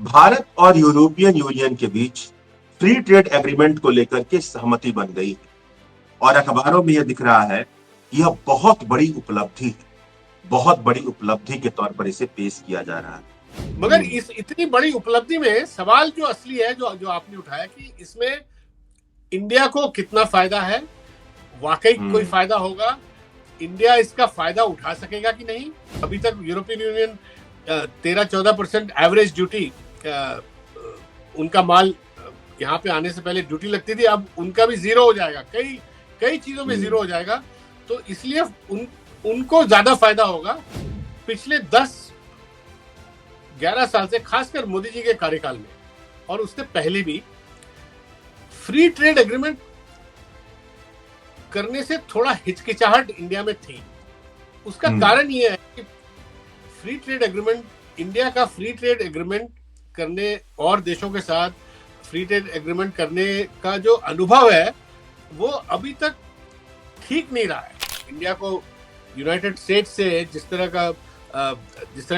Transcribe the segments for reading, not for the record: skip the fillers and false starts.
भारत और European union के बीच free trade agreement को लेकर के सहमति बन गई है और अखबारों में यह दिख रहा है कि यह बहुत बड़ी उपलब्धि है। बहुत बड़ी उपलब्धि के तौर पर इसे पेश किया जा रहा है। मगर इस इतनी बड़ी उपलब्धि में सवाल जो असली है जो जो आपने उठाया कि इसमें इंडिया को कितना फायदा है, वाकई कोई फायदा होगा, इंडिया इसका फायदा उठा सकेगा कि नहीं। अभी तक यूरोपियन यूनियन 13-14% एवरेज ड्यूटी उनका माल यहाँ पे आने से पहले ड्यूटी लगती थी, अब उनका भी जीरो हो जाएगा, कई कई चीजों में जीरो हो जाएगा। तो इसलिए उनको ज्यादा फायदा होगा। पिछले 10-11 साल से, खासकर मोदी जी के कार्यकाल में और उससे पहले भी, फ्री ट्रेड एग्रीमेंट करने से थोड़ा हिचकिचाहट इंडिया में थी। उसका कारण यह है कि फ्री ट्रेड एग्रीमेंट, इंडिया का फ्री ट्रेड एग्रीमेंट करने और देशों के साथ फ्री ट्रेड एग्रीमेंट करने का जो अनुभव है वो अभी तक ठीक नहीं रहा है। इंडिया को यूनाइटेड स्टेट्स से जिस तरह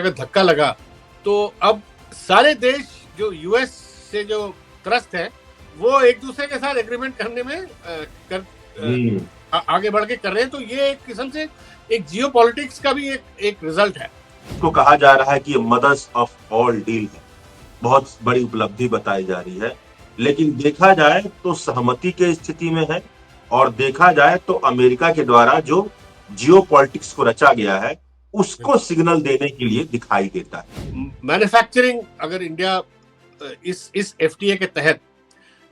का धक्का लगा, तो अब सारे देश जो यूएस से जो त्रस्त है वो एक दूसरे के साथ एग्रीमेंट करने में आगे बढ़ के कर रहे हैं। तो ये एक किस्म से एक जियो पॉलिटिक्स का भी एक रिजल्ट है। इसको कहा जा रहा है कि ये मदर्स ऑफ ऑल डील है, बहुत बड़ी उपलब्धि बताई जा रही है। लेकिन देखा जाए तो सहमति के स्थिति में है और देखा जाए तो अमेरिका के द्वारा जो जियो पॉलिटिक्स को रचा गया है उसको सिग्नल देने के लिए दिखाई देता है। मैन्युफैक्चरिंग, अगर इंडिया इस एफटीए के तहत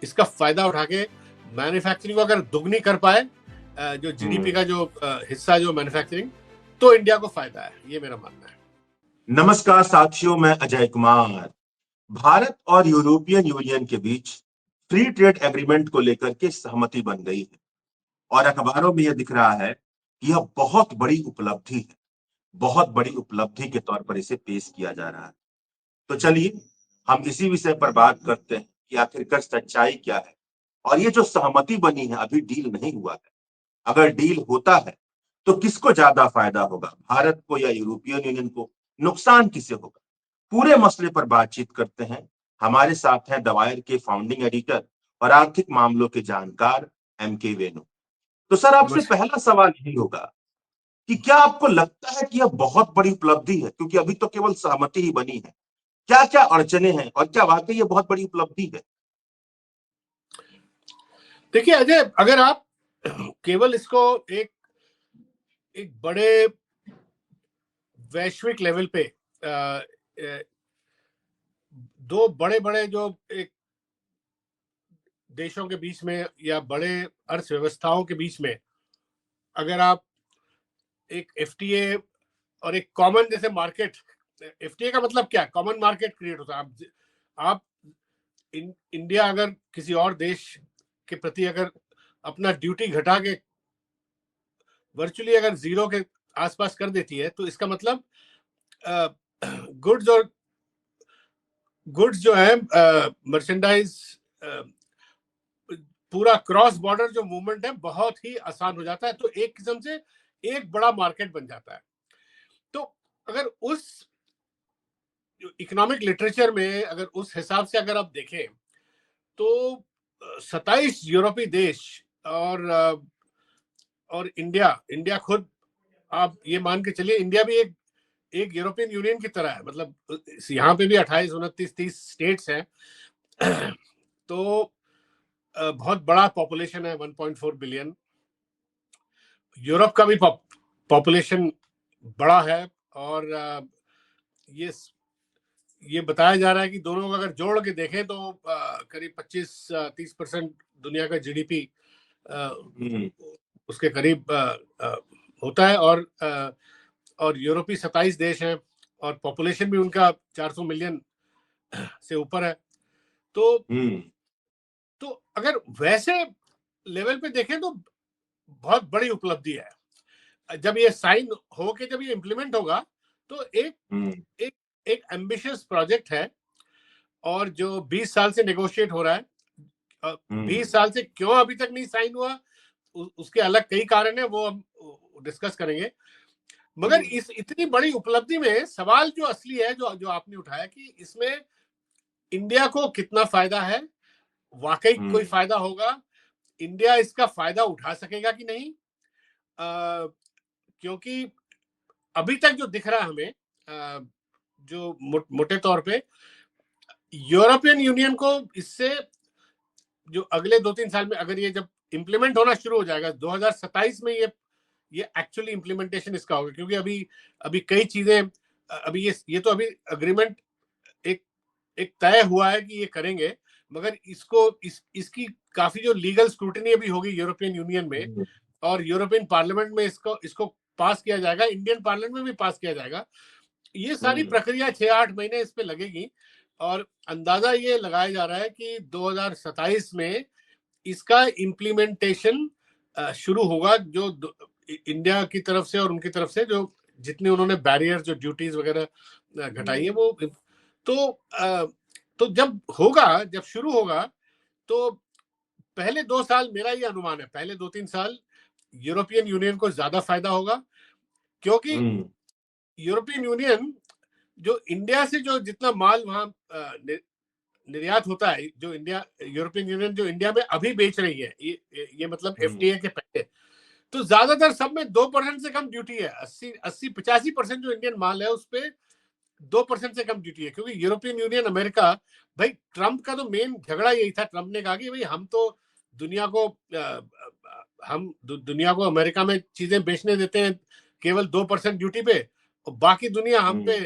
इसका फायदा उठा के मैन्युफैक्चरिंग को अगर दुगनी कर पाए, जो जीडीपी का जो हिस्सा जो मैन्युफैक्चरिंग, तो इंडिया को फायदा है, ये मेरा मानना है। नमस्कार साथियों, मैं अजय कुमार। भारत और यूरोपियन यूनियन के बीच फ्री ट्रेड एग्रीमेंट को लेकर के सहमति बन गई है और अखबारों में यह दिख रहा है कि यह बहुत बड़ी उपलब्धि है। बहुत बड़ी उपलब्धि के तौर पर इसे पेश किया जा रहा है। तो चलिए हम इसी विषय पर बात करते हैं कि आखिरकार सच्चाई क्या है और ये जो सहमति बनी है अभी डील नहीं हुआ है। अगर डील होता है तो किसको ज्यादा फायदा होगा, भारत को या यूरोपियन यूनियन को? नुकसान किसे होगा? पूरे मसले पर बातचीत करते हैं। हमारे साथ हैं द वायर के फाउंडिंग एडिटर और आर्थिक मामलों के जानकार एम.के. वेणु। तो सर, आपसे पहला सवाल यही होगा कि क्या आपको लगता है कि यह बहुत बड़ी उपलब्धि है, क्योंकि अभी तो केवल सहमति ही बनी है? क्या क्या अड़चने हैं और क्या वाकई ये बहुत बड़ी उपलब्धि है? देखिए अजय, अगर आप केवल इसको एक बड़े वैश्विक लेवल पे दो बड़े बड़े जो एक देशों के बीच में या बड़े अर्थव्यवस्थाओं के बीच में अगर आप एक एफटीए और एक कॉमन जैसे मार्केट, एफटीए का मतलब क्या, कॉमन मार्केट क्रिएट होता है। आप इंडिया अगर किसी और देश के प्रति अगर अपना ड्यूटी घटा के वर्चुअली अगर जीरो के आसपास कर देती है, तो इसका मतलब गुड्स जो है, मर्चेंडाइज, पूरा क्रॉस बॉर्डर जो मूवमेंट है बहुत ही आसान हो जाता है। तो एक किस्म से एक बड़ा मार्केट बन जाता है। तो अगर उस इकोनॉमिक लिटरेचर में अगर उस हिसाब से अगर आप देखें तो 27 यूरोपीय देश और इंडिया खुद, आप ये मान के चलिए इंडिया भी एक यूरोपियन यूनियन की तरह है। मतलब यहाँ पे भी 28, 29, 30 स्टेट्स हैं। तो बहुत बड़ा पॉपुलेशन है, 1.4 बिलियन। यूरोप का भी पॉपुलेशन बड़ा है और ये बताया जा रहा है कि दोनों को अगर जोड़ के देखें तो करीब 25-30% दुनिया का जीडीपी उसके करीब होता है। और यूरोपीय 27 देश हैं और पॉपुलेशन भी उनका 400 मिलियन से ऊपर है। तो अगर वैसे लेवल पे देखें तो बहुत बड़ी उपलब्धि है। जब ये साइन हो के जब ये इम्प्लीमेंट होगा तो एक एम्बिशियस प्रोजेक्ट है और जो 20 साल से नेगोशिएट हो रहा है। 20 साल से क्यों अभी तक नहीं साइन हुआ, उसके अलग कई कारण है, वो हम डिस्कस करेंगे। मगर इस इतनी बड़ी उपलब्धि में सवाल जो असली है जो आपने उठाया कि इसमें इंडिया को कितना फायदा है, वाकई कोई फायदा होगा, इंडिया इसका फायदा उठा सकेगा कि नहीं? क्योंकि अभी तक जो दिख रहा है हमें, जो मोटे तौर पे यूरोपियन यूनियन को इससे जो अगले 2-3 साल में अगर ये जब इम्प्लीमेंट होना शुरू हो जाएगा 2027 में ये एक्चुअली इम्प्लीमेंटेशन इसका होगा, क्योंकि अभी कई चीजें अभी ये तो अभी अग्रीमेंट एक तय हुआ है कि ये करेंगे, मगर इसकी काफी जो लीगल स्क्रूटनी अभी होगी यूरोपियन यूनियन में, और यूरोपियन पार्लियामेंट में इसको पास किया जाएगा, इंडियन पार्लियामेंट में भी पास किया जाएगा। ये सारी प्रक्रिया 6-8 महीने इस पे लगेगी, और अंदाजा ये लगाया जा रहा है कि 2027 में इसका इम्प्लीमेंटेशन शुरू होगा, जो इंडिया की तरफ से और उनकी तरफ से जो जितने उन्होंने बैरियर, जो ड्यूटीज वगैरह घटाई है वो। तो जब शुरू होगा तो पहले 2 साल, मेरा ये अनुमान है, पहले 2-3 साल यूरोपियन यूनियन को ज्यादा फायदा होगा, क्योंकि यूरोपियन यूनियन जो इंडिया से जो जितना माल वहां निर्यात होता है, जो यूरोपियन यूनियन जो इंडिया में अभी बेच रही है, ये मतलब एफटीए के पहले, तो ज्यादातर सब में 2% से कम ड्यूटी है। 80-85% जो इंडियन माल है उस पर 2% से कम ड्यूटी है, क्योंकि यूरोपियन यूनियन, अमेरिका, भाई ट्रम्प का तो मेन झगड़ा यही था। ट्रम्प ने कहा कि भाई हम तो दुनिया को अमेरिका में चीजें बेचने देते हैं केवल 2% ड्यूटी पे, और बाकी दुनिया हम पे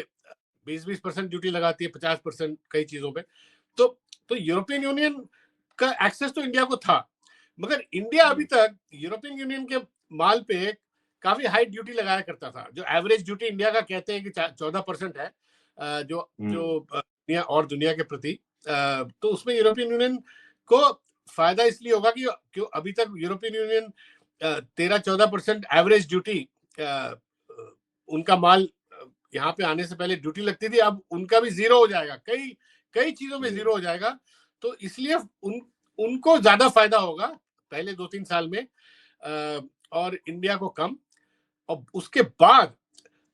20% ड्यूटी लगाती है, 50% कई चीजों पे। तो यूरोपियन यूनियन का एक्सेस तो इंडिया को था, मगर इंडिया अभी तक यूरोपियन यूनियन के माल पे काफी हाई ड्यूटी लगाया करता था। जो एवरेज ड्यूटी इंडिया का कहते हैं कि 14% है, जो दुनिया के प्रति, तो उसमें यूरोपियन यूनियन को फायदा इसलिए होगा कि अभी तक यूरोपियन यूनियन 13-14% एवरेज ड्यूटी, उनका माल यहाँ पे आने से पहले ड्यूटी लगती थी, अब उनका भी जीरो हो जाएगा, कई चीजों में जीरो हो जाएगा। तो इसलिए उनको ज्यादा फायदा होगा पहले 2-3 साल में, और इंडिया को कम। और उसके बाद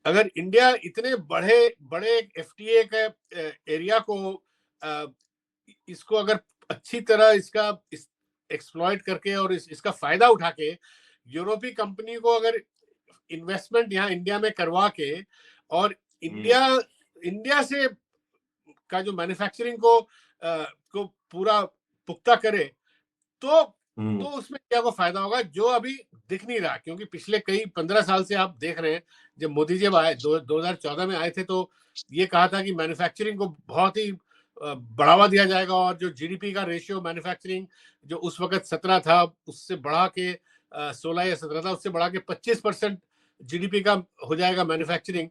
अगर इंडिया इतने बड़े एफटीए के एरिया को, इसको अगर अच्छी तरह इसका एक्सप्लॉइट करके और इसका फायदा उठा के यूरोपीय कंपनी को अगर इन्वेस्टमेंट यहाँ इंडिया में करवा के, और इंडिया से का जो मैन्युफैक्चरिंग को पूरा पुख्ता करे, तो उसमें क्या को फायदा होगा, जो अभी दिख नहीं रहा। क्योंकि पिछले कई 15 साल से आप देख रहे हैं, जब मोदी जी आए 2014 में आए थे, तो ये कहा था कि मैन्युफैक्चरिंग को बहुत ही बढ़ावा दिया जाएगा, और जो जीडीपी का रेशियो मैन्युफैक्चरिंग जो उस वक्त 17 था, उससे बढ़ा के 16 या 17 था, उससे बढ़ा के 25% जीडीपी का हो जाएगा मैन्युफैक्चरिंग।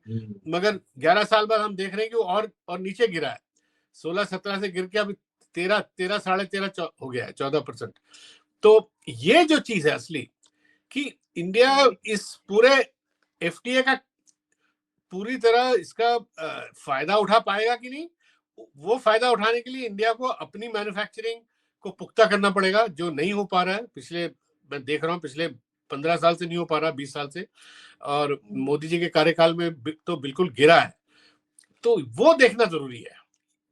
मगर 11 साल बाद हम देख रहे हैं कि वो और नीचे गिरा है, 16-17 से गिर के अभी 13 साढ़े 13 हो गया है, 14%। तो ये जो चीज है असली, कि इंडिया इस पूरे एफटीए का पूरी तरह इसका फायदा उठा पाएगा कि नहीं, वो फायदा उठाने के लिए इंडिया को अपनी मैन्युफैक्चरिंग को पुख्ता करना पड़ेगा, जो नहीं हो पा रहा है। मैं देख रहा हूँ पिछले 15 साल से नहीं हो पा रहा, 20 साल से, और मोदी जी के कार्यकाल में तो बिल्कुल गिरा है। तो वो देखना जरूरी है।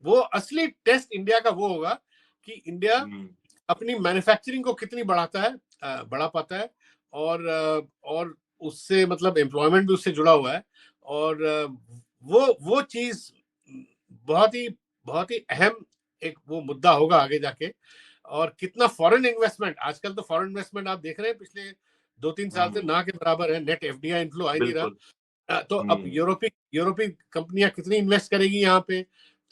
वो असली टेस्ट इंडिया का वो होगा कि इंडिया अपनी मैन्युफैक्चरिंग को कितनी बढ़ा पाता है, और उससे मतलब एम्प्लॉयमेंट भी उससे जुड़ा हुआ है, और वो चीज बहुत ही अहम एक वो मुद्दा होगा आगे जाके। और कितना फॉरेन इन्वेस्टमेंट, आजकल तो फॉरेन इन्वेस्टमेंट आप देख रहे हैं पिछले 2-3 साल से ना के बराबर है, नेट एफडीआई इन्फ्लो आ नहीं रहा। तो अब यूरोपीय कंपनियां कितनी इन्वेस्ट करेगी यहाँ पे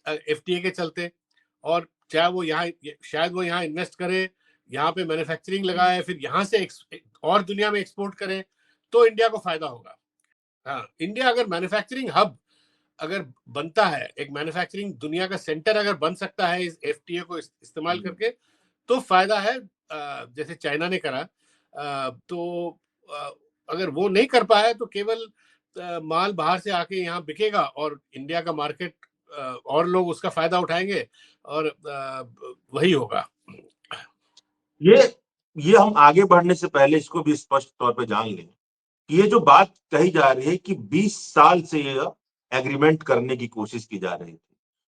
एफटीए के चलते, और चाहे वो शायद वो यहाँ इन्वेस्ट करे, यहाँ पे मैन्युफैक्चरिंग लगाए, फिर यहाँ से और दुनिया में एक्सपोर्ट करे, तो इंडिया को फायदा होगा। हाँ, इंडिया अगर मैन्युफैक्चरिंग हब अगर बनता है, एक मैन्युफैक्चरिंग दुनिया का सेंटर अगर बन सकता है इस एफटीए को इस्तेमाल करके, तो फायदा है। जैसे चाइना ने करा, तो अगर वो नहीं कर पाया तो केवल माल बाहर से आके यहाँ बिकेगा, और इंडिया का मार्केट और लोग उसका फायदा उठाएंगे, और वही होगा। ये हम आगे बढ़ने से पहले इसको भी स्पष्ट तौर पे जान लें कि ये जो बात कही जा रही है कि 20 साल से ये एग्रीमेंट करने की कोशिश की जा रही थी,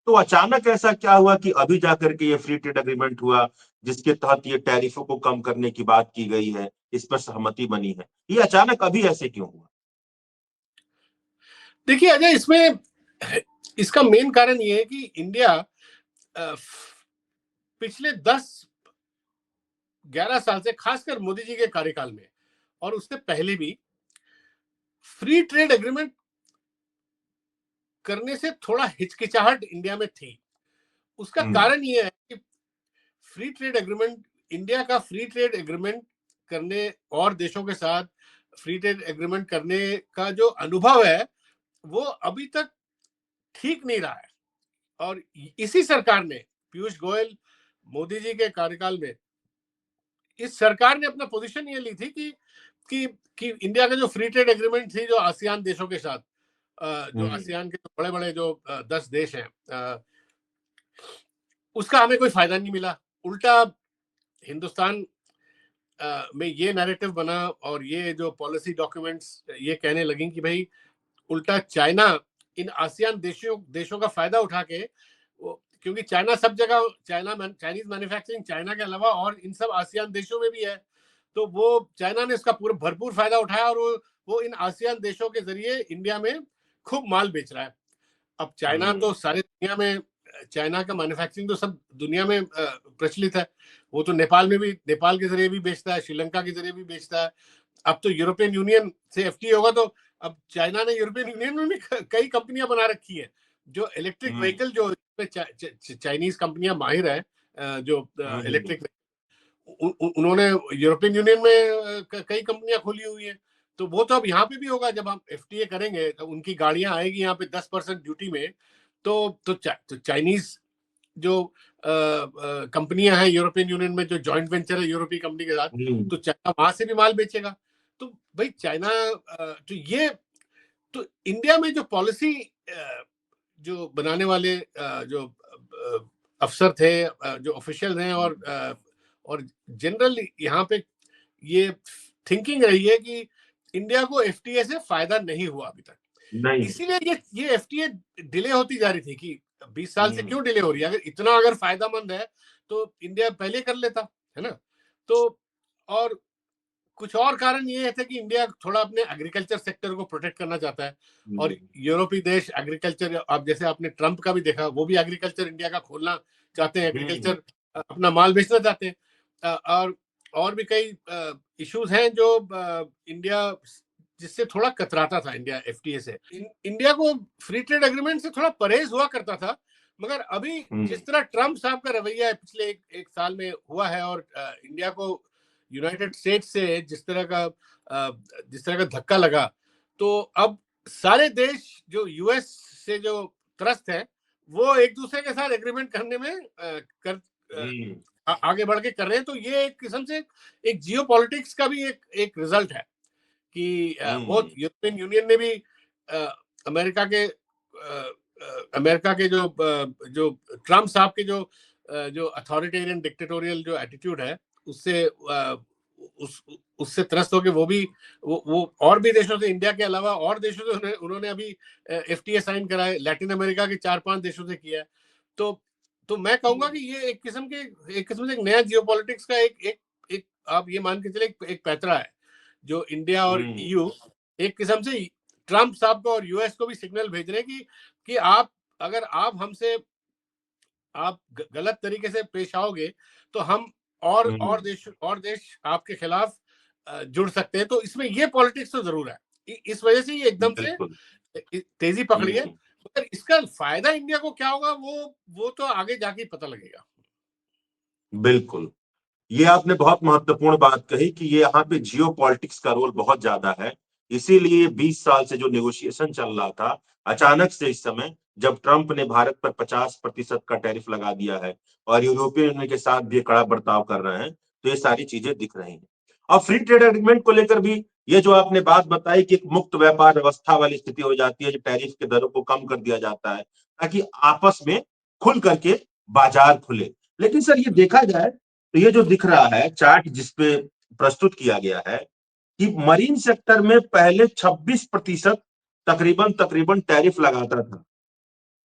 तो अचानक ऐसा क्या हुआ कि अभी जाकर के ये फ्री ट्रेड एग्रीमेंट हुआ, जिसके तहत ये टैरिफों को कम करने की बात की गई है, इस पर सहमति बनी है? ये अचानक अभी ऐसे क्यों हुआ? देखिए अजय, इसमें इसका मेन कारण ये है कि इंडिया पिछले 10-11 साल से, खासकर मोदी जी के कार्यकाल में और उससे पहले भी, फ्री ट्रेड एग्रीमेंट करने से थोड़ा हिचकिचाहट इंडिया में थी। उसका कारण ये है कि फ्री ट्रेड एग्रीमेंट, इंडिया का फ्री ट्रेड एग्रीमेंट करने और देशों के साथ फ्री ट्रेड एग्रीमेंट करने का जो अनुभव है वो अभी तक ठीक नहीं रहा है। और इसी सरकार ने, पीयूष गोयल, मोदी जी के कार्यकाल में, इस सरकार ने अपना पोजीशन ये ली थी कि इंडिया का जो फ्री ट्रेड एग्रीमेंट थी जो आसियान देशों के साथ, जो आसियान के बड़े बड़े जो 10 देश हैं, उसका हमें कोई फायदा नहीं मिला। उल्टा हिंदुस्तान में ये नैरेटिव बना और ये जो पॉलिसी डॉक्यूमेंट्स ये कहने लगी कि भाई उल्टा चाइना इन आसियान देशों का फायदा उठा के, क्योंकि चाइना सब जगह, चाइनीज मैन्युफैक्चरिंग चाइना के अलावा और इन सब आसियान देशों में भी है, तो वो चाइना ने इसका पूरा भरपूर फायदा उठाया और वो इन आसियान देशों के जरिए इंडिया में खूब माल बेच रहा है। अब चाइना तो सारे दुनिया में, चाइना का मैन्युफैक्चरिंग तो सब दुनिया में प्रचलित है। वो तो नेपाल में भी, नेपाल के जरिए भी बेचता है, श्रीलंका के जरिए भी बेचता है। अब तो यूरोपियन यूनियन से एफटीए होगा, तो अब चाइना ने यूरोपियन यूनियन में भी कई कंपनियां बना रखी है जो इलेक्ट्रिक व्हीकल, जो चाइनीज कंपनियां माहिर है जो इलेक्ट्रिक, उन्होंने यूरोपियन यूनियन में कई कंपनियां खोली हुई है। तो वो तो अब यहाँ पे भी होगा, जब हम एफटीए करेंगे तो उनकी गाड़ियां आएगी यहाँ पे 10% ड्यूटी में, तो चाइनीज जो कंपनियां हैं यूरोपियन यूनियन में, जो जॉइंट वेंचर है यूरोपीय कंपनी के साथ, तो चाइना वहां से भी माल बेचेगा। तो भाई चाइना, तो इंडिया में जो पॉलिसी जो बनाने वाले जो अफसर थे, जो ऑफिशियल हैं, और जनरल यहाँ पे ये थिंकिंग रही है कि इंडिया को एफटीए से फायदा नहीं हुआ अभी तक, इसीलिए ये एफटीए डिले होती जा रही थी कि 20 साल से क्यों डिले हो रही है। अगर फायदामंद है तो इंडिया पहले कर लेता, है ना। तो और कुछ और कारण ये थे कि इंडिया थोड़ा अपने एग्रीकल्चर सेक्टर को प्रोटेक्ट करना चाहता है, और यूरोपीय देश एग्रीकल्चर, अब जैसे आपने ट्रंप का भी देखा, वो भी एग्रीकल्चर इंडिया का खोलना चाहते हैं, एग्रीकल्चर अपना माल बेचना चाहते हैं। और भी कई इश्यूज हैं जो इंडिया, जिससे थोड़ा कतराता था इंडिया एफटीए से। इंडिया को फ्री ट्रेड एग्रीमेंट से थोड़ा परहेज हुआ करता था, मगर अभी जिस तरह ट्रंप साहब का रवैया है पिछले एक साल में हुआ है, और इंडिया को यूनाइटेड स्टेट्स से जिस तरह का धक्का लगा, तो अब सारे देश जो यूएस से जो त्रस्त है, वो एक दूसरे के साथ एग्रीमेंट करने में आगे बढ़ के कर रहे हैं। तो ये एक किस्म से एक जियोपॉलिटिक्स का भी एक रिजल्ट है कि वो यूरोपियन यूनियन ने भी अमेरिका के जो ट्रम्प साहब के जो अथॉरिटेरियन डिक्टेटोरियल जो एटीट्यूड है, उससे त्रस्त होकर वो और भी देशों से, इंडिया के अलावा और देशों से उन्होंने अभी एफटीए साइन करा है। लैटिन अमेरिका के 4-5 देशों से किया है। तो मैं कहूंगा कि ये एक किस्म से एक नया जियोपॉलिटिक्स का एक आप ये मान के चले एक पैतरा है, जो इंडिया और ईयू एक किस्म से ट्रंप साहब को और यूएस को भी सिग्नल भेज रहे हैं कि अगर आप हमसे गलत तरीके से पेश आओगे तो हम और देश आपके खिलाफ जुड़ सकते हैं। तो इसमें ये पॉलिटिक्स तो जरूर है, इस वजह से ये एकदम से तेजी पकड़ी है। मगर इसका फायदा इंडिया को क्या होगा, वो तो आगे जाके पता लगेगा। बिल्कुल, ये आपने बहुत महत्वपूर्ण बात कही कि ये यहाँ पे जियो पॉलिटिक्स का रोल बहुत ज्यादा है। इसीलिए 20 साल से जो नेगोशिएशन चल रहा था, अचानक से इस समय जब ट्रंप ने भारत पर 50% का टैरिफ लगा दिया है और यूरोपियन यूनियन के साथ भी कड़ा बर्ताव कर रहे हैं, तो ये सारी चीजें दिख रही हैं। और फ्री ट्रेड एग्रीमेंट को लेकर भी ये जो आपने बात बताई कि एक मुक्त व्यापार व्यवस्था वाली स्थिति हो जाती है, जो टैरिफ के दरों को कम कर दिया जाता है ताकि आपस में खुल करके बाजार खुले। लेकिन सर ये देखा जाए तो ये जो दिख रहा है चार्ट जिसपे प्रस्तुत किया गया है कि मरीन सेक्टर में पहले 26% तकरीबन टैरिफ लगाता था,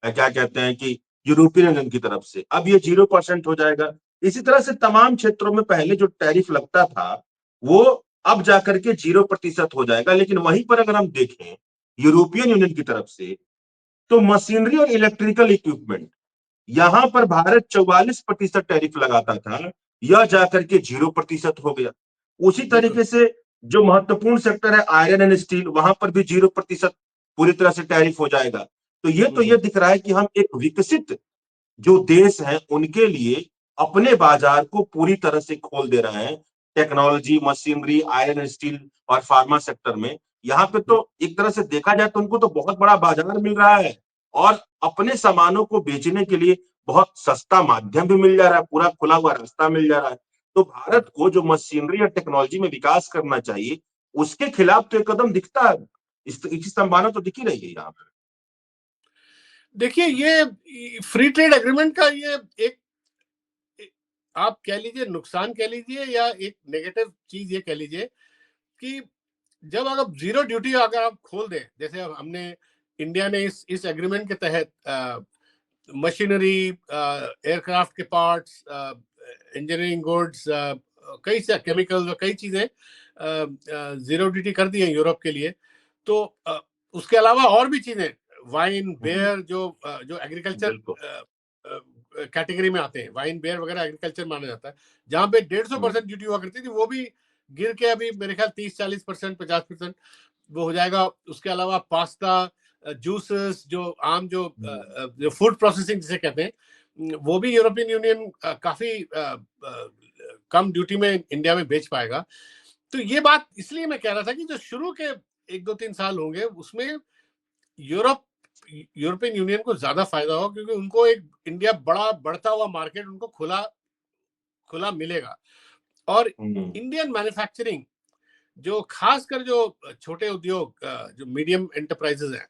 क्या कहते हैं कि यूरोपियन यूनियन की तरफ से, अब ये 0% हो जाएगा। इसी तरह से तमाम क्षेत्रों में पहले जो टैरिफ लगता था वो अब जाकर के 0% हो जाएगा। लेकिन वहीं पर अगर हम देखें यूरोपियन यूनियन की तरफ से, तो मशीनरी और इलेक्ट्रिकल इक्विपमेंट, यहां पर भारत 44% टैरिफ लगाता था, यह जाकर के 0% हो गया। उसी बिल्कुल तरीके से जो महत्वपूर्ण सेक्टर है आयरन एंड स्टील, वहां पर भी 0% पूरी तरह से टैरिफ हो जाएगा। तो ये दिख रहा है कि हम एक विकसित जो देश हैं उनके लिए अपने बाजार को पूरी तरह से खोल दे रहे हैं। Technology, machinery, iron and steel और फार्मा सेक्टर में यहाँ पे तो एक तरह से देखा जाए तो उनको तो बहुत बड़ा बाजार मिल रहा है, और अपने सामानों को बेचने के लिए बहुत सस्ता माध्यम भी मिल जा रहा है, पूरा खुला हुआ रास्ता मिल जा रहा है। तो भारत को जो मशीनरी और टेक्नोलॉजी में विकास करना चाहिए, उसके खिलाफ तो एक कदम दिखता है। इसकी संभावना तो दिख ही रही है यहाँ पर। देखिए, ये फ्री ट्रेड एग्रीमेंट का ये एक आप कह लीजिए नुकसान कह लीजिए या एक नेगेटिव चीज ये कह लीजिए कि जब अगर जीरो ड्यूटी अगर आप खोल दें, जैसे अब हमने इंडिया ने इस एग्रीमेंट के तहत मशीनरी, एयरक्राफ्ट के पार्ट्स, इंजीनियरिंग गुड्स, कई से केमिकल्स और कई चीजें जीरो ड्यूटी कर दी है यूरोप के लिए। तो उसके अलावा और भी चीजें, वाइन, बेयर, जो एग्रीकल्चर कैटेगरी में आते हैं, वाइन, बेयर वगैरह एग्रीकल्चर माना जाता है, जहां पे 150% ड्यूटी हुआ करती थी, वो भी गिर के अभी मेरे ख्याल 30-40%, 50% वो हो जाएगा। उसके अलावा पास्ता, जूसेस, जो आम जो फूड प्रोसेसिंग जिसे कहते हैं, वो भी यूरोपियन यूनियन काफी कम ड्यूटी में इंडिया में बेच पाएगा। तो ये बात इसलिए मैं कह रहा था कि जो शुरू के 1-2-3 साल होंगे उसमें यूरोपियन यूनियन को ज्यादा फायदा होगा, क्योंकि उनको एक इंडिया बढ़ता हुआ मार्केट उनको खुला मिलेगा। और इंडियन मैन्युफैक्चरिंग, जो खासकर जो छोटे उद्योग, जो मीडियम एंटरप्राइजेस हैं,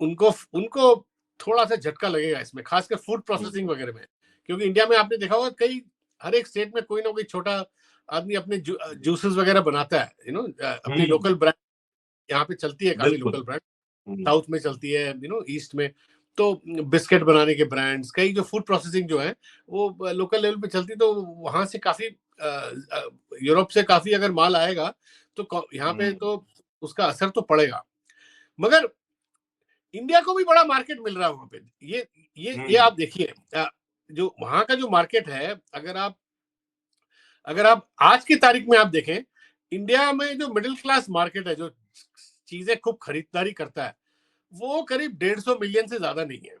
उनको थोड़ा सा झटका लगेगा इसमें, खासकर फूड प्रोसेसिंग वगैरह में। क्योंकि इंडिया में आपने देखा होगा हर एक स्टेट में कोई ना कोई छोटा आदमी अपने जूसेस वगैरह बनाता है, अपनी लोकल ब्रांड यहाँ पे चलती है, काफी लोकल ब्रांड साउथ में चलती है, ईस्ट में तो बिस्किट बनाने के ब्रांड्स, कई जो फूड प्रोसेसिंग जो है वो लोकल लेवल पे चलती, तो वहां से काफी यूरोप से काफी अगर माल आएगा तो यहाँ पे तो उसका असर तो पड़ेगा। मगर इंडिया को भी बड़ा मार्केट मिल रहा है वहां पे। ये आप देखिए, जो वहां का जो मार्केट है, अगर आप आज की तारीख में आप देखें, इंडिया में जो मिडिल क्लास मार्केट है, जो चीजें खूब खरीदारी करता है, वो करीब 150 मिलियन से ज्यादा नहीं है।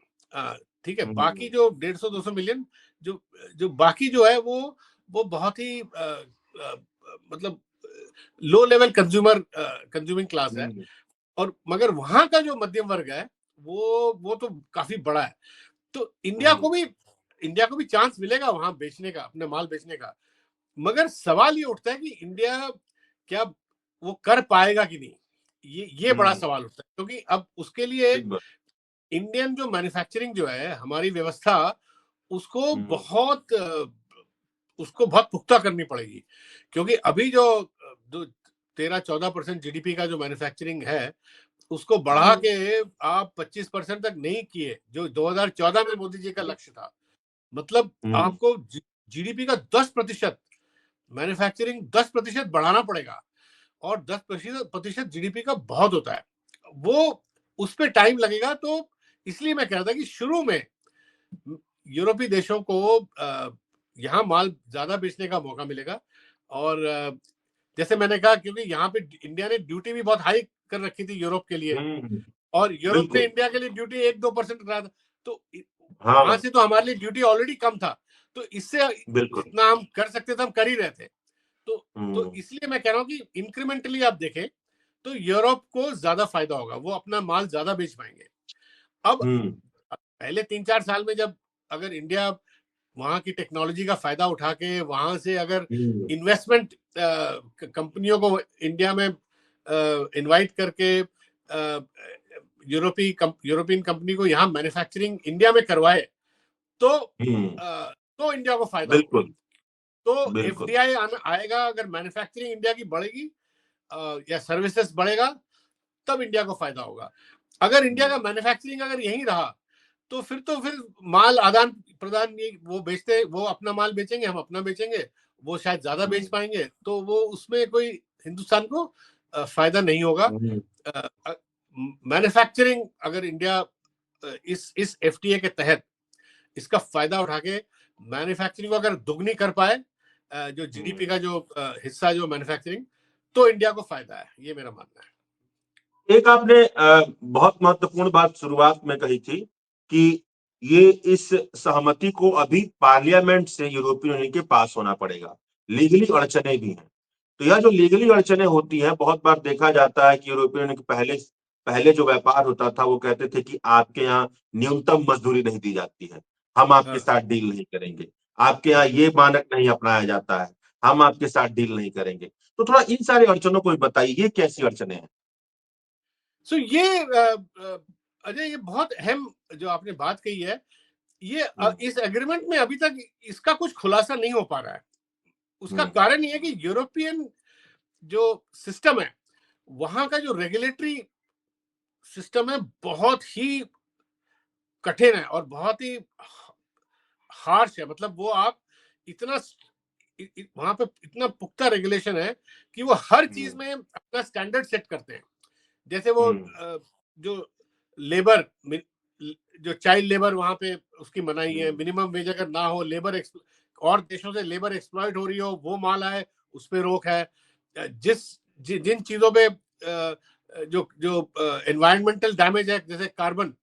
ठीक है, बाकी जो 150-200 मिलियन जो बाकी जो है वो बहुत ही मतलब लो लेवल कंज्यूमिंग क्लास है। और मगर वहां का जो मध्यम वर्ग है वो तो काफी बड़ा है। तो इंडिया को भी चांस मिलेगा वहां बेचने का, अपने माल बेचने का। मगर सवाल ये उठता है कि इंडिया क्या वो कर पाएगा कि नहीं, ये बड़ा सवाल उठता है। क्योंकि अब उसके लिए इंडियन जो मैन्युफैक्चरिंग जो है, हमारी व्यवस्था, उसको बहुत पुख्ता करनी पड़ेगी। क्योंकि अभी जो 13-14% जीडीपी का जो मैन्युफैक्चरिंग है, उसको बढ़ा के आप 25% तक नहीं किए, जो 2014 में मोदी जी का लक्ष्य था। मतलब आपको जीडीपी का 10%, मैन्युफैक्चरिंग 10% बढ़ाना पड़ेगा। और 10% जीडीपी का बहुत होता है, वो उस पर टाइम लगेगा। तो इसलिए मैं कह रहा था कि शुरू में यूरोपीय देशों को यहाँ माल ज्यादा बेचने का मौका मिलेगा। और जैसे मैंने कहा, क्योंकि यहाँ पे इंडिया ने ड्यूटी भी बहुत हाई कर रखी थी यूरोप के लिए, और यूरोप ने इंडिया के लिए ड्यूटी 1-2% रखा था। तो वहां से तो हमारे लिए ड्यूटी ऑलरेडी कम था, तो इससे जितना हम कर सकते थे हम कर ही रहे थे। तो इसलिए मैं कह रहा हूँ कि इंक्रीमेंटली आप देखें तो यूरोप को ज्यादा फायदा होगा, वो अपना माल ज्यादा बेच पाएंगे। अब पहले 3-4 साल में जब अगर इंडिया वहां की टेक्नोलॉजी का फायदा उठा के वहां से अगर इन्वेस्टमेंट कंपनियों को इंडिया में इनवाइट करके यूरोपियन कंपनी को यहाँ मैन्युफैक्चरिंग इंडिया में करवाए, तो इंडिया को फायदा होगा। तो एफडीआई आएगा, अगर मैन्युफैक्चरिंग इंडिया की बढ़ेगी या सर्विसेज बढ़ेगा, तब इंडिया को फायदा होगा। अगर इंडिया का मैन्युफैक्चरिंग अगर यहीं रहा तो फिर माल आदान प्रदान, वो बेचते, वो अपना माल बेचेंगे, हम अपना बेचेंगे, वो शायद ज्यादा बेच पाएंगे, तो वो उसमें कोई हिंदुस्तान को फायदा नहीं होगा। मैन्युफैक्चरिंग अगर इंडिया इस एफटीए के तहत इसका फायदा उठा के मैन्युफैक्चरिंग को अगर दुगनी कर पाए, जो जीडीपी का जो हिस्सा जो मैन्युफैक्चरिंग, तो इंडिया को फायदा है, ये मेरा मानना है। एक आपने बहुत महत्वपूर्ण बात शुरुआत में कही थी कि ये इस सहमति को अभी पार्लियामेंट से यूरोपियन यूनियन के पास होना पड़ेगा, लीगली अड़चने भी हैं। तो यह जो लीगली अड़चने होती हैं, बहुत बार देखा जाता है कि यूरोपियन यूनियन के पहले जो व्यापार होता था वो कहते थे कि आपके यहाँ न्यूनतम मजदूरी नहीं दी जाती है, हम आपके साथ डील नहीं करेंगे, आपके यहाँ ये मानक नहीं अपनाया जाता है, हम आपके साथ डील नहीं करेंगे। तो थोड़ा इन सारी अड़चनों को बताइए, ये कैसी अड़चने हैं? सो ये अजय, ये बहुत अहम जो आपने बात कही है, ये इस एग्रीमेंट में अभी तक इसका कुछ खुलासा नहीं हो पा रहा है। उसका कारण ये है कि यूरोपियन जो सिस्टम है, वहां का जो रेगुलेटरी सिस्टम है बहुत ही कठिन है और बहुत ही हार्श है। मतलब वो आप इतना वहां पे इतना पुख्ता रेगुलेशन है कि वो हर चीज में अपना स्टैंडर्ड सेट करते हैं। जैसे वो जो लेबर, जो चाइल्ड लेबर वहां पे उसकी मनाही है, मिनिमम वेज अगर ना हो, लेबर और देशों से लेबर एक्सप्लॉइट हो रही हो, वो माल आए उस पर रोक है। जिन चीजों पे जो जो एनवायरमेंटल डैमेज है, जैसे कार्बन,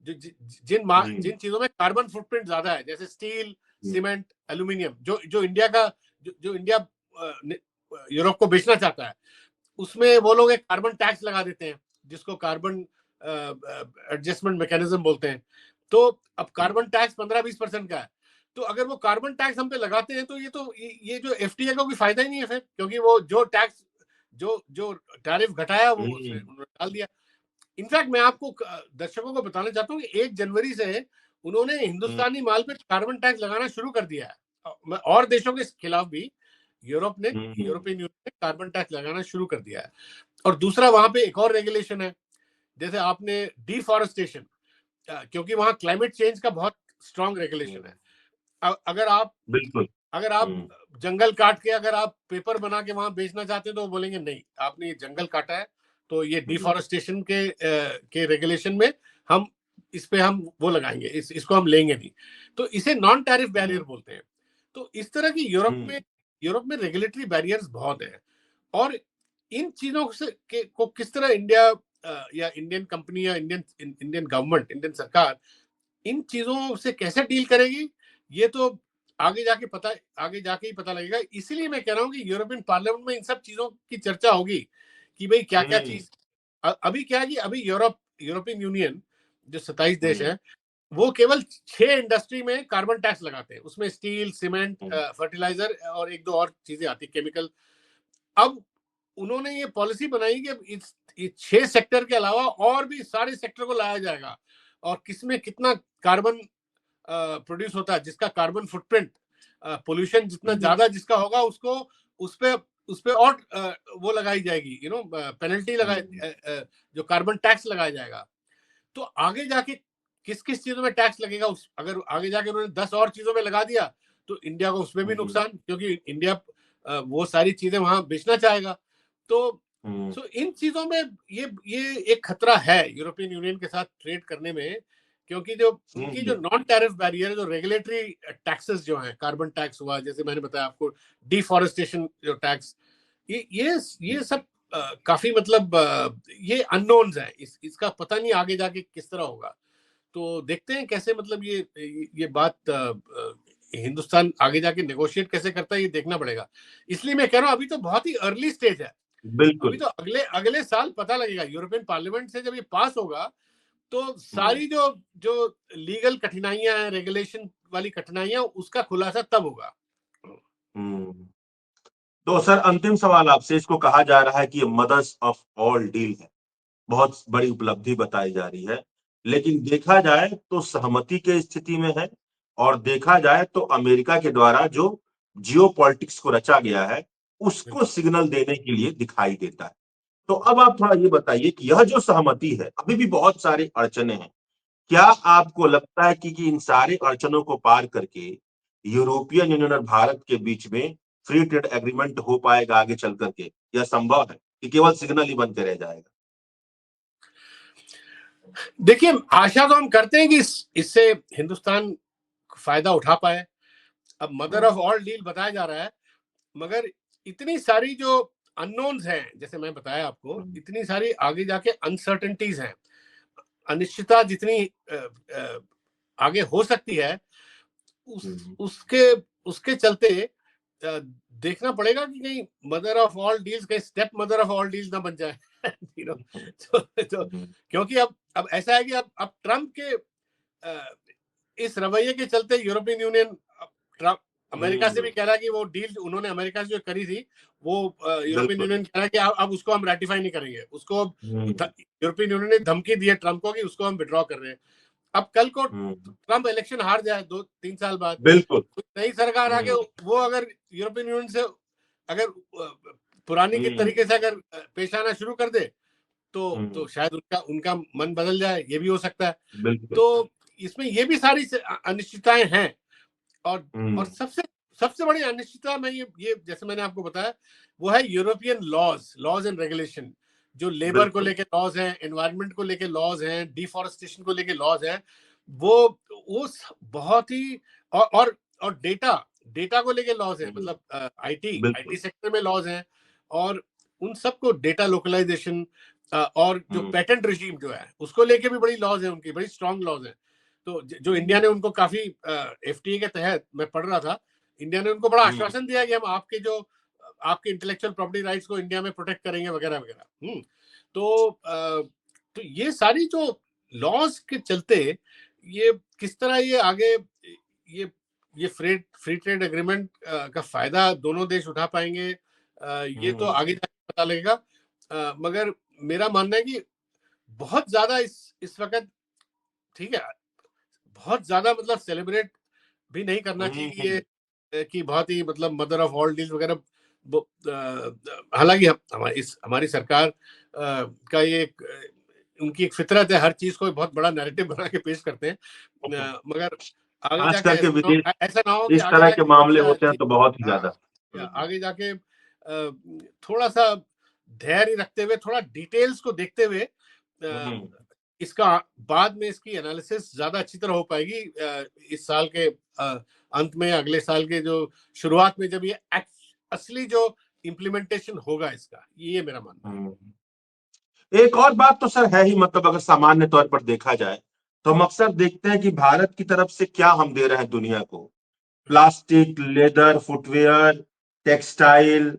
जिन चीजों में कार्बन फुटप्रिंट ज्यादा है, जैसे स्टील, सीमेंट, एल्यूमिनियम, जो इंडिया का जो इंडिया यूरोप को बेचना चाहता है, उसमें वो लोग एक कार्बन टैक्स लगा देते हैं, जिसको कार्बन एडजस्टमेंट मैकेनिज्म बोलते हैं। तो अब कार्बन टैक्स 15-20% का है, तो अगर वो कार्बन टैक्स हम पे लगाते हैं, तो ये जो एफटीए को कोई फायदा ही नहीं है फिर, क्योंकि वो जो टैक्स जो टैरिफ घटाया वो उन्होंने डाल दिया। इनफैक्ट मैं आपको दर्शकों को बताना चाहता हूँ कि 1 जनवरी से उन्होंने हिंदुस्तानी माल पे कार्बन टैक्स लगाना शुरू कर दिया है, और देशों के खिलाफ भी यूरोपियन यूनियन ने कार्बन टैक्स लगाना शुरू कर दिया है। और दूसरा, वहां पे एक और रेगुलेशन है, जैसे आपने डिफॉरेस्टेशन, क्योंकि वहां क्लाइमेट चेंज का बहुत स्ट्रॉन्ग रेगुलेशन है। अगर आप जंगल काट के अगर आप पेपर बना के वहां बेचना चाहते हैं, तो वो बोलेंगे नहीं, आपने ये जंगल काटा है, तो ये डिफॉरेस्टेशन के रेगुलेशन में हम इस पे हम वो लगाएंगे, इसको हम लेंगे नहीं। तो इसे नॉन टैरिफ बैरियर बोलते हैं। तो इस तरह की यूरोप में रेगुलेटरी बैरियर्स बहुत हैं, और इन चीजों को किस तरह इंडिया या इंडियन कंपनी या इंडियन गवर्नमेंट, इंडियन सरकार इन चीजों से कैसे डील करेगी, ये तो आगे जाके ही पता लगेगा। इसीलिए मैं कह रहा हूँ कि यूरोपियन पार्लियामेंट में इन सब चीजों की चर्चा होगी कि भाई क्या क्या चीज। अभी क्या है कि अभी यूरोपियन यूनियन जो 27 देश हैं, वो केवल 6 इंडस्ट्री में कार्बन टैक्स लगाते हैं, उसमें स्टील, सीमेंट, फर्टिलाइजर और 1-2 और चीजें आती, केमिकल। अब उन्होंने ये पॉलिसी बनाई कि इस 6 सेक्टर के अलावा और भी सारे सेक्टर को लाया जाएगा, और किसमें कितना कार्बन प्रोड्यूस होता है, जिसका कार्बन फुटप्रिंट, पोल्यूशन जितना ज्यादा जिसका होगा, उसको उस पे और वो लगाई जाएगी, पेनल्टी जो कार्बन टैक्स लगाया जाएगा। तो आगे जाके किस किस चीजों में टैक्स लगेगा, अगर आगे जाके उन्होंने 10 और चीजों में लगा दिया, तो इंडिया को उसमें भी नुकसान, क्योंकि इंडिया वो सारी चीजें वहां बेचना चाहेगा। तो इन चीजों में ये एक खतरा है यूरोपियन यूनियन के साथ ट्रेड करने में, क्योंकि जो उनकी जो नॉन टैरिफ बैरियर है, जो रेगुलेटरी टैक्सेस जो हैं, कार्बन टैक्स हुआ, जैसे मैंने बताया आपको, डिफॉरेस्टेशन जो टैक्स, ये सब काफी मतलब ये अननोन्स है, इसका पता नहीं आगे जाके किस तरह होगा। तो देखते हैं कैसे, मतलब ये बात हिंदुस्तान आगे जाके नेगोशिएट कैसे करता है, ये देखना पड़ेगा। इसलिए मैं कह रहा हूँ अभी तो बहुत ही अर्ली स्टेज है, अभी तो अगले साल पता लगेगा। यूरोपियन पार्लियामेंट से जब ये पास होगा, तो सारी जो लीगल कठिनाइयां हैं, रेगुलेशन वाली कठिनाइयां, उसका खुलासा तब होगा। तो सर, अंतिम सवाल आपसे, इसको कहा जा रहा है कि ये मदर्स ऑफ ऑल डील है, बहुत बड़ी उपलब्धि बताई जा रही है, लेकिन देखा जाए तो सहमति के स्थिति में है, और देखा जाए तो अमेरिका के द्वारा जो जियोपॉलिटिक्स को रचा गया है, उसको सिग्नल देने के लिए दिखाई देता है। तो अब आप थोड़ा ये बताइए कि यह जो सहमति है, अभी भी बहुत सारी अड़चने हैं, क्या आपको लगता है कि इन सारे अड़चनों को पार करके यूरोपियन यूनियन और भारत के बीच में फ्री ट्रेड एग्रीमेंट हो पाएगा आगे चल करके? यह संभव है कि केवल सिग्नल ही बन के रह जाएगा? देखिए, आशा तो हम करते हैं कि इससे हिंदुस्तान फायदा उठा पाए। अब मदर ऑफ ऑल डील बताया जा रहा है, मगर इतनी सारी जो अननोन्स हैं, जैसे मैं बताया आपको, इतनी सारी आगे जाके अनसर्टेनिटीज हैं, अनिश्चितता जितनी आगे हो सकती है, उसके उसके चलते देखना पड़ेगा कि कहीं मदर ऑफ ऑल डील्स, कहीं step mother of all deals ना बन जाए। you know, तो क्योंकि अब ऐसा है कि अब ट्रम्प के इस रवैये के चलते यूरोपियन यूनियन, ट्रम्प अमेरिका से भी कह रहा है कि वो डील उन्होंने अमेरिका से जो करी थी, वो यूरोपियन यूनियन कह रहा है कि अब उसको हम रेटिफाई नहीं करेंगे। उसको यूरोपियन यूनियन ने धमकी दी है ट्रम्प को कि उसको हम विड्रॉ कर रहे हैं। अब कल को ट्रम्प इलेक्शन हार जाए 2-3 साल बाद, बिल्कुल नई सरकार आके वो अगर यूरोपियन यूनियन से अगर पुरानी के तरीके से अगर पेश आना शुरू कर दे, तो शायद उनका मन बदल जाए, ये भी हो सकता है। तो इसमें ये भी सारी अनिश्चितताएं हैं, और सबसे बड़ी अनिश्चितता में ये जैसे मैंने आपको बताया, वो है यूरोपियन लॉज एंड रेगुलेशन, जो लेबर को लेके लॉज हैं, एनवायरनमेंट को लेके लॉज हैं, डिफॉरेस्टेशन को लेके लॉज हैं, वो बहुत ही और डेटा को लेके लॉज हैं, मतलब आईटी सेक्टर में लॉज हैं, और उन सबको डेटा लोकलाइजेशन और जो पेटेंट रिजीम जो है उसको लेके भी बड़ी लॉज है, उनकी बड़ी स्ट्रॉन्ग लॉज है। तो जो इंडिया ने उनको काफी एफटीए के तहत, मैं पढ़ रहा था, इंडिया ने उनको बड़ा आश्वासन दिया कि हम आपके इंटेलेक्चुअल प्रॉपर्टी राइट्स को इंडिया में प्रोटेक्ट करेंगे वगैरह वगैरह। तो ये सारी जो लॉज के चलते ये किस तरह ये आगे ये फ्री ट्रेड एग्रीमेंट का फायदा दोनों देश उठा पाएंगे, ये तो आगे जाके पता लगेगा। मगर मेरा मानना है कि बहुत ज्यादा इस वक्त, ठीक है, बहुत ज्यादा मतलब सेलिब्रेट भी नहीं करना चाहिए कि बहुत ही मतलब मदर ऑफ ऑल डील्स वगैरह। हालांकि हमारी सरकार का ये उनकी एक फितरत है, हर चीज को बहुत बड़ा नैरेटिव बना के पेश करते हैं, मगर आगे जाके ऐसा ना हो कि इस तरह के मामले होते हैं तो बहुत ही ज्यादा आगे जाके थोड़ा सा धैर्य रखते हुए, थोड़ा डिटेल्स को देखते हुए, इसका बाद में इसकी एनालिसिस ज्यादा अच्छी तरह हो पाएगी इस साल के अंत में, अगले साल के जो शुरुआत में, जब ये असली जो इम्प्लीमेंटेशन होगा इसका। ये मेरा मानना है। एक और बात तो सर है ही, मतलब अगर सामान्य तौर पर देखा जाए तो हम अक्सर देखते हैं कि भारत की तरफ से क्या हम दे रहे हैं दुनिया को, plastic, leather, footwear, textile,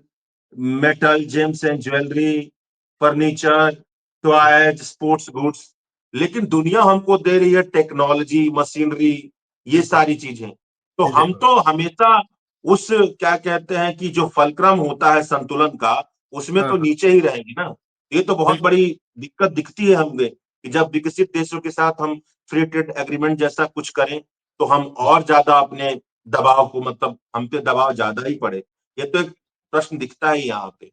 metal, James and jewellery, furniture, toys, sports goods, लेकिन दुनिया हमको दे रही है टेक्नोलॉजी, मशीनरी, ये सारी चीजें। तो हम तो हमेशा उस क्या कहते हैं कि जो फलक्रम होता है संतुलन का, उसमें तो नीचे ही रहेंगे ना। ये तो बहुत बड़ी दिक्कत दिखती है हमें कि जब विकसित देशों के साथ हम फ्री ट्रेड एग्रीमेंट जैसा कुछ करें तो हम और ज्यादा अपने दबाव को, मतलब हम पे दबाव ज्यादा ही पड़े। ये तो एक प्रश्न दिखता है यहाँ पे।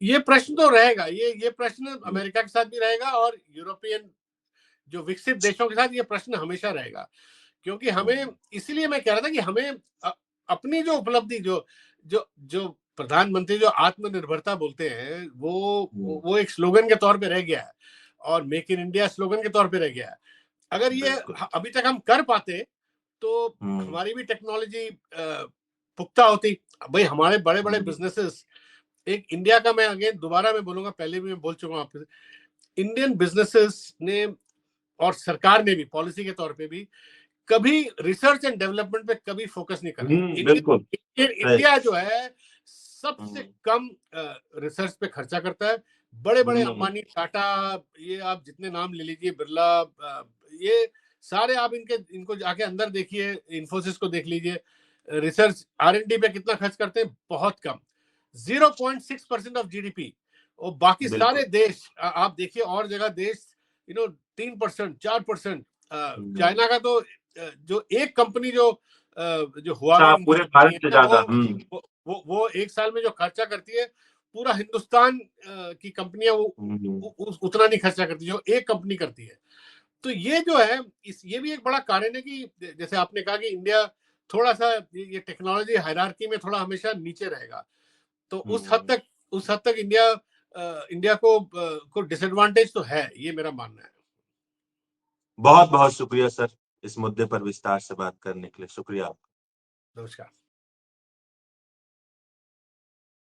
ये प्रश्न तो रहेगा, ये प्रश्न अमेरिका के साथ भी रहेगा, और यूरोपियन जो विकसित देशों के साथ ये प्रश्न हमेशा रहेगा। क्योंकि हमें, इसीलिए मैं कह रहा था कि हमें अपनी जो उपलब्धि, जो प्रधानमंत्री जो आत्मनिर्भरता बोलते हैं, वो एक स्लोगन के तौर पे रह गया है, और मेक इन इंडिया स्लोगन के तौर पे रह गया है। अगर ये अभी तक हम कर पाते तो हमारी भी टेक्नोलॉजी पुख्ता होती। भाई हमारे बड़े बड़े बिजनेसेस, एक इंडिया का, मैं अगेन दोबारा मैं बोलूंगा, पहले भी मैं बोल चुका हूं आपसे, इंडियन बिजनेसेस ने और सरकार ने भी पॉलिसी के तौर पे भी कभी रिसर्च एंड डेवलपमेंट पे कभी फोकस नहीं करा। इंडिया जो है सबसे कम रिसर्च पे खर्चा करता है। बड़े बड़े अंबानी, टाटा, ये आप जितने नाम ले लीजिए, बिरला, ये सारे आप इनको जाके अंदर देखिए, इन्फोसिस को देख लीजिए, रिसर्च R&D पे कितना खर्च करते हैं, बहुत कम, 0.6% ऑफ जीडीपी। और बाकी सारे देश आप देखिए, और जगह देश 3%, 4%। चाइना का तो जो एक कंपनी जो हुआवे पूरे भारत से ज्यादा, वो एक साल में जो खर्चा करती है, पूरा हिंदुस्तान की कंपनियां वो उतना नहीं खर्चा करती जो एक कंपनी करती है। तो ये जो है ये भी एक बड़ा कारण है कि जैसे आपने कहा कि इंडिया थोड़ा सा ये टेक्नोलॉजी हायरार्की में थोड़ा हमेशा नीचे रहेगा, तो उस हद तक इंडिया को डिसएडवांटेज तो है, ये मेरा मानना है। बहुत बहुत शुक्रिया सर, इस मुद्दे पर विस्तार से बात करने के लिए शुक्रिया। नमस्कार।